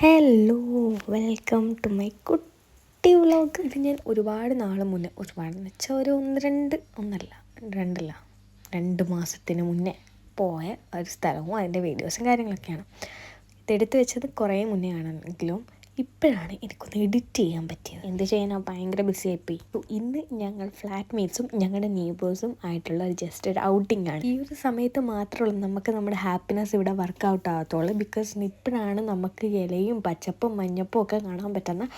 Hello, welcome to my കുട്ടി vlog. ഇത് ഞാൻ ഒരുപാട് നാൾ മുന്നേ, ഒരുപാടെന്ന് വെച്ചാൽ ഒരു രണ്ട് മാസത്തിന് മുന്നേ പോയ ഒരു സ്ഥലവും അതിൻ്റെ വീഡിയോസും കാര്യങ്ങളൊക്കെയാണ്. ഇതെടുത്ത് വെച്ചത് കുറേ മുന്നേ ആണെങ്കിലും ഇപ്പോഴാണ് എനിക്കൊന്ന് എഡിറ്റ് ചെയ്യാൻ പറ്റിയത്. എന്ത് ചെയ്യാനോ ഭയങ്കര ബിസി ആയിപ്പോയി. ഇന്ന് ഞങ്ങൾ ഫ്ലാറ്റ് മേറ്റ്സും ഞങ്ങളുടെ നെയ്ബേഴ്സും ആയിട്ടുള്ള ഒരു ഔട്ടിംഗ് ആണ്. ഈ ഒരു സമയത്ത് മാത്രമുള്ളൂ നമുക്ക് നമ്മുടെ ഹാപ്പിനെസ് ഇവിടെ വർക്കൗട്ട് ആകത്തുള്ളൂ. ബിക്കോസ് ഇപ്പോഴാണ് നമുക്ക് ഇലയും പച്ചപ്പും മഞ്ഞപ്പും ഒക്കെ കാണാൻ പറ്റുന്ന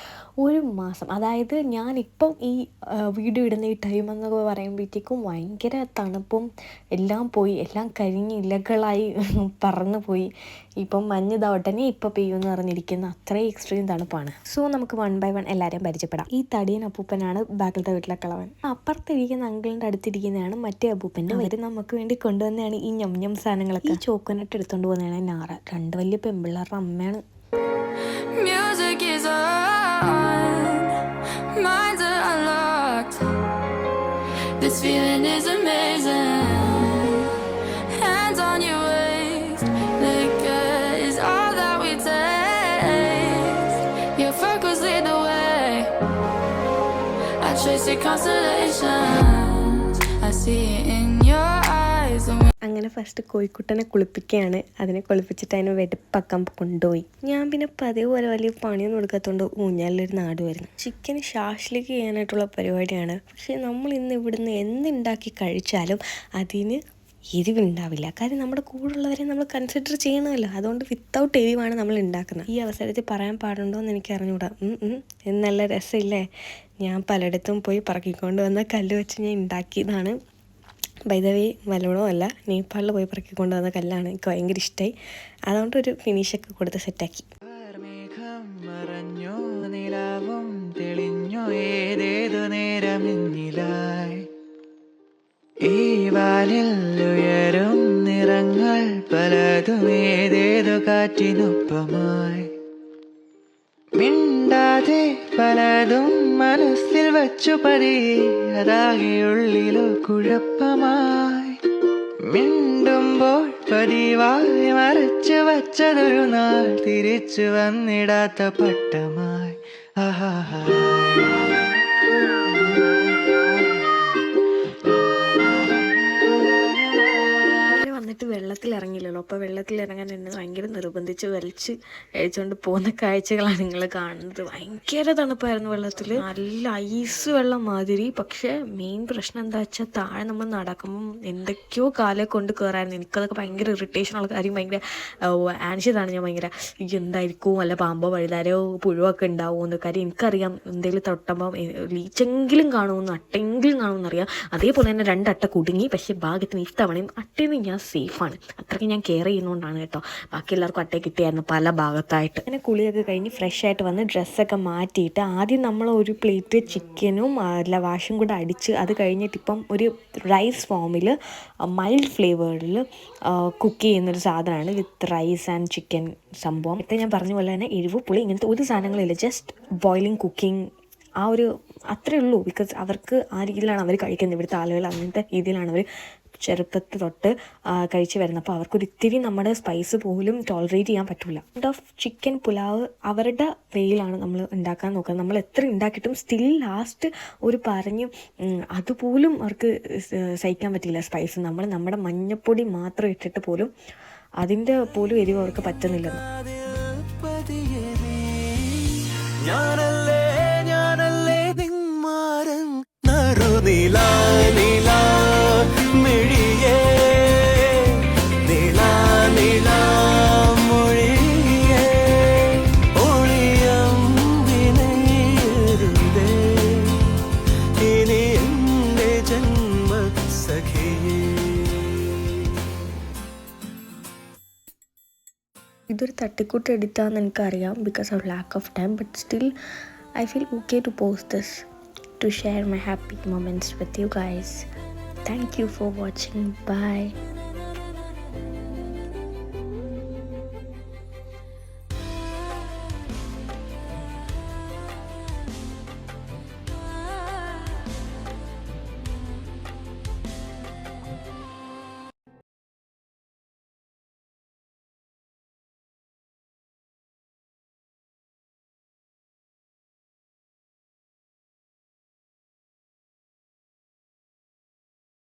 ഒരു മാസം. അതായത് ഞാനിപ്പം ഈ വീഡിയോ ഇടുന്ന ഈ ടൈം എന്നൊക്കെ പറയുമ്പോഴത്തേക്കും ഭയങ്കര തണുപ്പും എല്ലാം പോയി, എല്ലാം കരിഞ്ഞ് ഇലകളായി പറന്നു പോയി. ഇപ്പം മഞ്ഞ് ഉടനെ ഇപ്പം പെയ്യുമെന്ന് പറഞ്ഞിരിക്കുന്ന അത്രയും എക്സ്ട്രീം തണുപ്പാണ്. സോ നമുക്ക് 1 by 1 എല്ലാവരെയും പരിചയപ്പെടാം. ഈ തടിയൻ അപ്പൂപ്പനാണ് ബാക്കിലത്തെ വീട്ടിലെ കളവൻ. അപ്പുറത്തിരിക്കുന്ന അങ്കിളിൻ്റെ അടുത്തിരിക്കുന്നതാണ് മറ്റേ അപ്പൂപ്പൻ. അവർ നമുക്ക് വേണ്ടി കൊണ്ടുവന്നതാണ് ഈ ഞം സാധനങ്ങളൊക്കെ. ഈ ചോക്കോനട്ട് എടുത്തുകൊണ്ട് പോകുന്നതാണ് നാറ. 2 വലിയ പെമ്പിള്ളേരുടെ അമ്മയാണ്. This feeling is amazing. Hands on your waist. Liquor is all that we taste. Your focus lead the way. I trace your constellations. I see it in your eyes. അങ്ങനെ ഫസ്റ്റ് കോഴിക്കുട്ടനെ കുളിപ്പിക്കുകയാണ്. അതിനെ കുളിപ്പിച്ചിട്ട് അതിനെ വെടുപ്പാക്കാൻ കൊണ്ടുപോയി. ഞാൻ പിന്നെ പതിപോലെ വലിയ പണിയൊന്നും എടുക്കാത്തതുകൊണ്ട് ഊഞ്ഞാലിലൊരു നാട് വരുന്നു. ചിക്കൻ ഷാഷ്ലിക്ക് ചെയ്യാനായിട്ടുള്ള പരിപാടിയാണ്. പക്ഷേ നമ്മൾ ഇന്ന് ഇവിടുന്ന് എന്തുണ്ടാക്കി കഴിച്ചാലും അതിന് എരിവുണ്ടാവില്ല. കാര്യം നമ്മുടെ കൂടുള്ളവരെ നമ്മൾ കൺസിഡർ ചെയ്യണമല്ലോ. അതുകൊണ്ട് വിത്തൗട്ട് എരിവാണ് നമ്മൾ ഉണ്ടാക്കുന്നത്. ഈ അവസരത്തിൽ പറയാൻ പാടുണ്ടോ എന്ന് എനിക്ക് അറിഞ്ഞുകൂടാ. നല്ല രസമില്ലേ? ഞാൻ പലയിടത്തും പോയി പറക്കിക്കൊണ്ട് വന്ന കല്ല് വെച്ച് ഞാൻ ഉണ്ടാക്കിയതാണ്. ബൈ ദ വേ മലയാളമോ അല്ല, നേപ്പാളിൽ പോയി പറക്കിക്കൊണ്ട് വന്ന കല്ലാണ്. എനിക്ക് ഭയങ്കര ഇഷ്ടമായി. അതുകൊണ്ട് ഒരു ഫിനിഷൊക്കെ കൊടുത്ത് സെറ്റാക്കി. ഈ വാനിൽ ഉയരും നിറങ്ങൾ പലതും ഏതേതോ കാറ്റിനൊപ്പമായി. മിണ്ടാതെ പലതും മനസ്സിൽ വച്ചു പതിയെ അതാകെയുള്ളിലോ കുഴപ്പമായി. മിണ്ടുമ്പോൾ പതിവായി മറച്ചു വച്ചതൊരു നാൾ തിരിച്ചു വന്നിടാത്ത പട്ടമായി. വന്നിട്ട് വെള്ളത്തിലിറങ്ങില്ലല്ലോ. അപ്പോൾ വെള്ളത്തിലിറങ്ങാൻ എന്നെ ഭയങ്കര നിർബന്ധിച്ച് വലിച്ച് കഴിച്ചുകൊണ്ട് പോകുന്ന കാഴ്ചകളാണ് നിങ്ങൾ കാണുന്നത്. ഭയങ്കര തണുപ്പായിരുന്നു വെള്ളത്തിൽ, നല്ല ഐസ് വെള്ളം മാതിരി. പക്ഷേ മെയിൻ പ്രശ്നം എന്താ വെച്ചാൽ താഴെ നമ്മൾ നടക്കുമ്പം എന്തൊക്കെയോ കാലെ കൊണ്ട് കയറായിരുന്നു. എനിക്കതൊക്കെ ഭയങ്കര ഇറിറ്റേഷനുള്ള കാര്യം. ഭയങ്കര ആൻഷ്യതാണ് ഞാൻ. ഭയങ്കര എന്തായിരിക്കും, വല്ല പാമ്പോ വഴുതാരോ പുഴുവൊക്കെ ഉണ്ടാവുമെന്ന്. കാര്യം എനിക്കറിയാം എന്തെങ്കിലും തൊട്ടുമ്പം ലീച്ചെങ്കിലും കാണുമെന്ന്, അട്ടെങ്കിലും കാണുമെന്നറിയാം. അതേപോലെ തന്നെ 2 അട്ട കുടുങ്ങി. പക്ഷേ ഭാഗ്യത്തിന് ഇത്തവണയും അട്ടേന്ന് ഞാൻ സേഫാണ്. അത്രയ്ക്ക് ഞാൻ കെയർ ചെയ്യുന്നതുകൊണ്ടാണ് കേട്ടോ. ബാക്കി എല്ലാവർക്കും അട്ടയെ കിട്ടിയായിരുന്നു പല ഭാഗത്തായിട്ട്. അങ്ങനെ കുളിയൊക്കെ കഴിഞ്ഞ് ഫ്രഷ് ആയിട്ട് വന്ന് ഡ്രസ്സൊക്കെ മാറ്റിയിട്ട് ആദ്യം നമ്മൾ ഒരു പ്ലേറ്റ് ചിക്കനും ലവാഷും കൂടെ അടിച്ച്, അത് കഴിഞ്ഞിട്ട് ഇപ്പം ഒരു റൈസ് ഫോമിൽ മൈൽഡ് ഫ്ലേവേർഡിൽ കുക്ക് ചെയ്യുന്നൊരു സാധനമാണ് വിത്ത് റൈസ് ആൻഡ് ചിക്കൻ സംഭവം. ഇപ്പം ഞാൻ പറഞ്ഞ പോലെ തന്നെ എരിവ് പുളി ഇങ്ങനത്തെ ഒരു സാധനങ്ങളില്ല. ജസ്റ്റ് ബോയിലിംഗ് കുക്കിംഗ് ആ ഒരു അത്രേ ഉള്ളൂ. ബിക്കോസ് അവർക്ക് ആ രീതിയിലാണ് അവർ കഴിക്കുന്നത്. ഇവിടുത്തെ ആളുകൾ അങ്ങനത്തെ രീതിയിലാണ് അവർ ചെറുപ്പത്തിൽ തൊട്ട് കഴിച്ച് വരുന്നത്. അപ്പോൾ അവർക്കൊരു ഇത്തിരി നമ്മുടെ സ്പൈസ് പോലും ടോളറേറ്റ് ചെയ്യാൻ പറ്റില്ല. ഓഫ് ചിക്കൻ പുലാവ് അവരുടെ വേയിലാണ് നമ്മൾ ഉണ്ടാക്കാൻ നോക്കുന്നത്. നമ്മൾ എത്ര ഉണ്ടാക്കിയിട്ടും സ്റ്റിൽ ലാസ്റ്റ് ഒരു പറഞ്ഞ് അതുപോലും അവർക്ക് സഹിക്കാൻ പറ്റില്ല സ്പൈസ്. നമ്മൾ നമ്മുടെ മഞ്ഞപ്പൊടി മാത്രം ഇട്ടിട്ട് പോലും അതിൻ്റെ പോലും എരിവ് അവർക്ക് പറ്റുന്നില്ലെന്ന്. ഇതൊരു തട്ടിക്കൂട്ട് എഡിറ്റാണെന്ന് എനിക്കറിയാം because of lack of time. But still I feel okay to post this to share my happy moments with you guys. Thank you for watching. Bye.